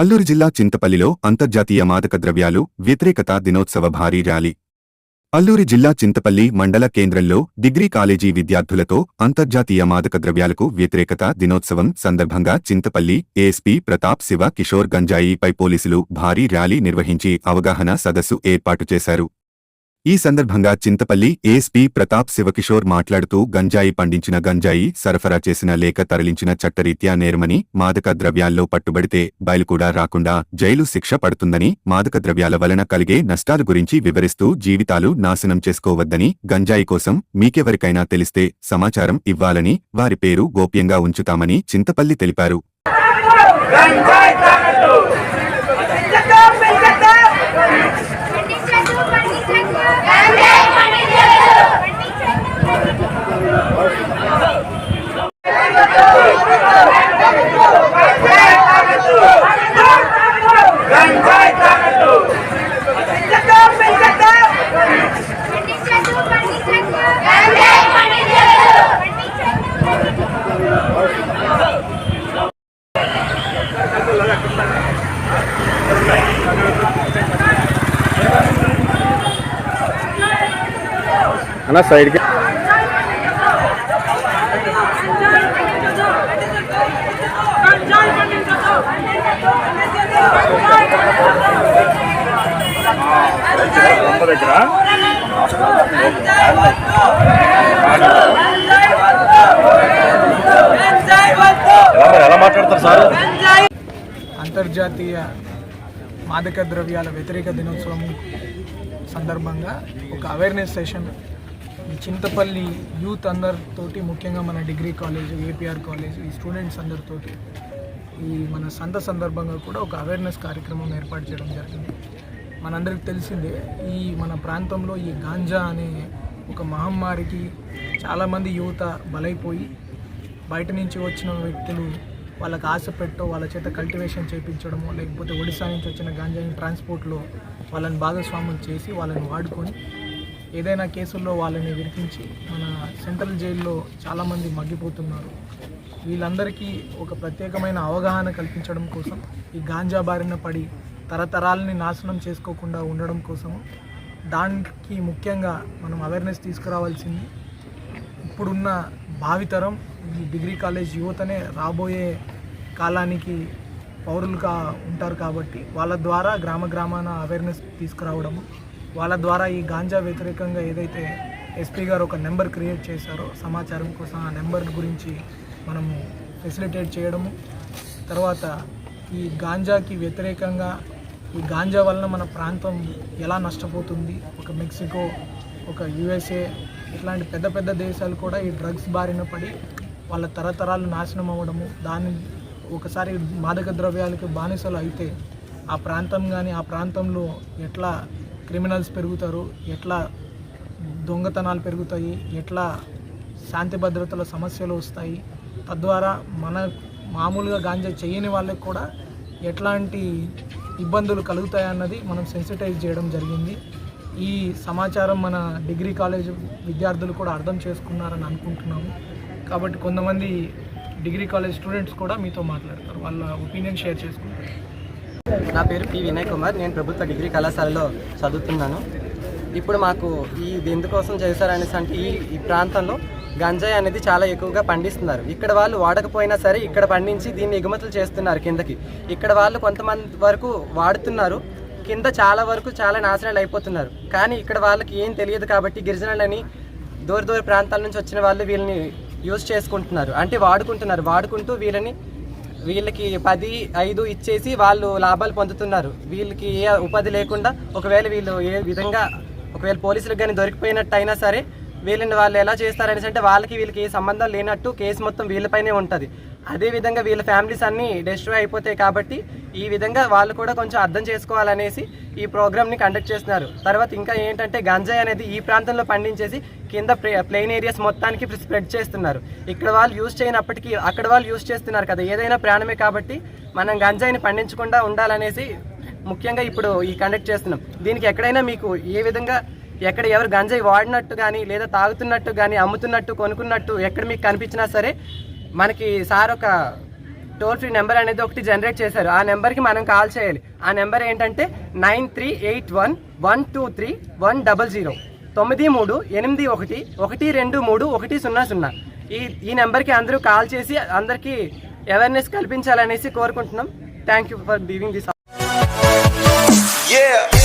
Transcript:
అల్లూరు జిల్లా చింతపల్లిలో అంతర్జాతీయ మాదక ద్రవ్యాలు వ్యతిరేకతా దినోత్సవ భారీ ర్యాలీ. అల్లూరి జిల్లా చింతపల్లి మండల కేంద్రంలో డిగ్రీ కాలేజీ విద్యార్థులతో అంతర్జాతీయ మాదక ద్రవ్యాలకు వ్యతిరేకతా దినోత్సవం సందర్భంగా చింతపల్లి ఏఎస్పీ ప్రతాప్ శివ కిషోర్ గంజాయిపై పోలీసులు భారీ ర్యాలీ నిర్వహించి అవగాహన సదస్సు ఏర్పాటు చేశారు. ఈ సందర్భంగా చింతపల్లి ఏఎస్పీ ప్రతాప్ శివకిషోర్ మాట్లాడుతూ గంజాయి పండించిన గంజాయి సరఫరా చేసిన లేక తరలించిన చట్టరీత్యా నేరమని, మాదక ద్రవ్యాల్లో పట్టుబడితే బయలు కూడా రాకుండా జైలు శిక్ష పడుతుందని, మాదక ద్రవ్యాల వలన కలిగే నష్టాల గురించి వివరిస్తూ జీవితాలు నాశనం చేసుకోవద్దని, గంజాయి కోసం మీకెవరికైనా తెలిస్తే సమాచారం ఇవ్వాలని, వారి పేరు గోప్యంగా ఉంచుతామని చింతపల్లి తెలిపారు. అన్న సైడ్కి ఎలా మాట్లాడతారు సార్? అంతర్జాతీయ మాదక ద్రవ్యాల వ్యతిరేక దినోత్సవం సందర్భంగా ఒక అవేర్నెస్ సెషన్ చింతపల్లి యూత్ అందరితోటి, ముఖ్యంగా మన డిగ్రీ కాలేజ్, ఏపీఆర్ కాలేజ్, ఈ స్టూడెంట్స్ అందరితోటి ఈ మన సందర్భంగా కూడా ఒక అవేర్నెస్ కార్యక్రమం ఏర్పాటు చేయడం జరిగింది. మనందరికీ తెలిసిందే, ఈ మన ప్రాంతంలో ఈ గాంజా అనే ఒక మహమ్మారికి చాలామంది యువత బలైపోయి బయట నుంచి వచ్చిన వ్యక్తులు వాళ్ళకి ఆశ పెట్టో వాళ్ళ చేత కల్టివేషన్ చేయించడమో, లేకపోతే ఒడిశా నుంచి వచ్చిన గాంజాని ట్రాన్స్పోర్ట్లో వాళ్ళని భాగస్వాములు చేసి వాళ్ళని వాడుకొని ఏదైనా కేసుల్లో వాళ్ళని విరిపించి మన సెంట్రల్ జైల్లో చాలామంది మగ్గిపోతున్నారు. వీళ్ళందరికీ ఒక ప్రత్యేకమైన అవగాహన కల్పించడం కోసం, ఈ గాంజా బారిన పడి తరతరాలని నాశనం చేసుకోకుండా ఉండడం కోసము, దానికి ముఖ్యంగా మనం అవేర్నెస్ తీసుకురావాల్సింది. ఇప్పుడున్న భావితరం ఈ డిగ్రీ కాలేజ్ యువతనే రాబోయే కాలానికి పౌరులుగా ఉంటారు కాబట్టి వాళ్ళ ద్వారా గ్రామాన అవేర్నెస్ తీసుకురావడము, వాళ్ళ ద్వారా ఈ గాంజా వ్యతిరేకంగా ఏదైతే ఎస్పీ గారు ఒక నెంబర్ క్రియేట్ చేశారో సమాచారం కోసం, ఆ నెంబర్ గురించి మనము ఫెసిలిటేట్ చేయడము, తర్వాత ఈ గాంజాకి వ్యతిరేకంగా ఈ గాంజా వలన మన ప్రాంతం ఎలా నష్టపోతుంది, ఒక మెక్సికో, ఒక యుఎస్ఏ ఇట్లాంటి పెద్ద పెద్ద దేశాలు కూడా ఈ డ్రగ్స్ బారిన పడి వాళ్ళ తరతరాలు నాశనం అవ్వడము, దాన్ని ఒకసారి మాదక ద్రవ్యాలకు బానిసలు అయితే ఆ ప్రాంతం కానీ ఆ ప్రాంతంలో ఎట్లా క్రిమినల్స్ పెరుగుతారు, ఎట్లా దొంగతనాలు పెరుగుతాయి, ఎట్లా శాంతి భద్రతల సమస్యలు వస్తాయి, తద్వారా మన మామూలుగా గాంజా చేయని వాళ్ళకి కూడా ఎట్లాంటి ఇబ్బందులు కలుగుతాయన్నది మనం సెన్సిటైజ్ చేయడం జరిగింది. ఈ సమాచారం మన డిగ్రీ కాలేజ్ విద్యార్థులు కూడా అర్థం చేసుకున్నారని అనుకుంటున్నాము. కాబట్టి కొంతమంది డిగ్రీ కాలేజ్ స్టూడెంట్స్ కూడా మీతో మాట్లాడతారు, వాళ్ళ ఒపీనియన్ షేర్ చేసుకుంటారు. నా పేరు పి వినయ్ కుమార్, నేను ప్రభుత్వ డిగ్రీ కళాశాలలో చదువుతున్నాను. ఇప్పుడు మాకు ఇది ఎందుకోసం చేశారనేసి అంటే ఈ ప్రాంతంలో గంజాయి అనేది చాలా ఎక్కువగా పండిస్తున్నారు. ఇక్కడ వాళ్ళు వాడకపోయినా సరే ఇక్కడ పండించి దీన్ని ఎగుమతులు చేస్తున్నారు కిందకి. ఇక్కడ వాళ్ళు కొంతమంది వరకు వాడుతున్నారు, కింద చాలా వరకు చాలా నాశనాలు అయిపోతున్నారు. కానీ ఇక్కడ వాళ్ళకి ఏం తెలియదు కాబట్టి గిరిజనులని దూర ప్రాంతాల నుంచి వచ్చిన వాళ్ళు వీళ్ళని యూజ్ చేసుకుంటున్నారు, అంటే వాడుకుంటూ వీళ్ళకి 10-5 ఇచ్చేసి వాళ్ళు లాభాలు పొందుతున్నారు. వీళ్ళకి ఏ ఉపాధి లేకుండా ఒకవేళ వీళ్ళు ఏ విధంగా ఒకవేళ పోలీసులకు కానీ దొరికిపోయినట్టు అయినా సరే వీళ్ళని వాళ్ళు ఎలా చేస్తారనేసి అంటే వీళ్ళకి ఏ సంబంధం లేనట్టు కేసు మొత్తం వీళ్ళపైనే ఉంటుంది. అదేవిధంగా వీళ్ళ ఫ్యామిలీస్ అన్నీ డిస్ట్రాయ్ అయిపోతాయి. కాబట్టి ఈ విధంగా వాళ్ళు కూడా కొంచెం అర్థం చేసుకోవాలనేసి ఈ ప్రోగ్రామ్ని కండక్ట్ చేస్తున్నారు. తర్వాత ఇంకా ఏంటంటే గంజాయి అనేది ఈ ప్రాంతంలో పండించేసి కింద ప్లెయిన్ ఏరియాస్ మొత్తానికి స్ప్రెడ్ చేస్తున్నారు. ఇక్కడ వాళ్ళు యూజ్ చేయనప్పటికీ అక్కడ వాళ్ళు యూజ్ చేస్తున్నారు కదా, ఏదైనా ప్రాణమే కాబట్టి మనం గంజాయిని పండించకుండా ఉండాలనేసి ముఖ్యంగా ఇప్పుడు ఈ కండక్ట్ చేస్తున్నాం. దీనికి ఎక్కడైనా మీకు ఏ విధంగా ఎక్కడ ఎవరు గంజాయి వాడినట్టు కానీ లేదా తాగుతున్నట్టు కానీ అమ్ముతున్నట్టు కొనుక్కున్నట్టు ఎక్కడ మీకు కనిపించినా సరే మనకి సార్ ఒక టోల్ ఫ్రీ నెంబర్ అనేది ఒకటి జనరేట్ చేశారు. ఆ నెంబర్కి మనం కాల్ చేయాలి. ఆ నెంబర్ ఏంటంటే 9381123100 9381123100. ఈ నెంబర్కి అందరూ కాల్ చేసి అందరికీ అవేర్నెస్ కల్పించాలనేసి కోరుకుంటున్నాం. Thank you for giving this. Yeah.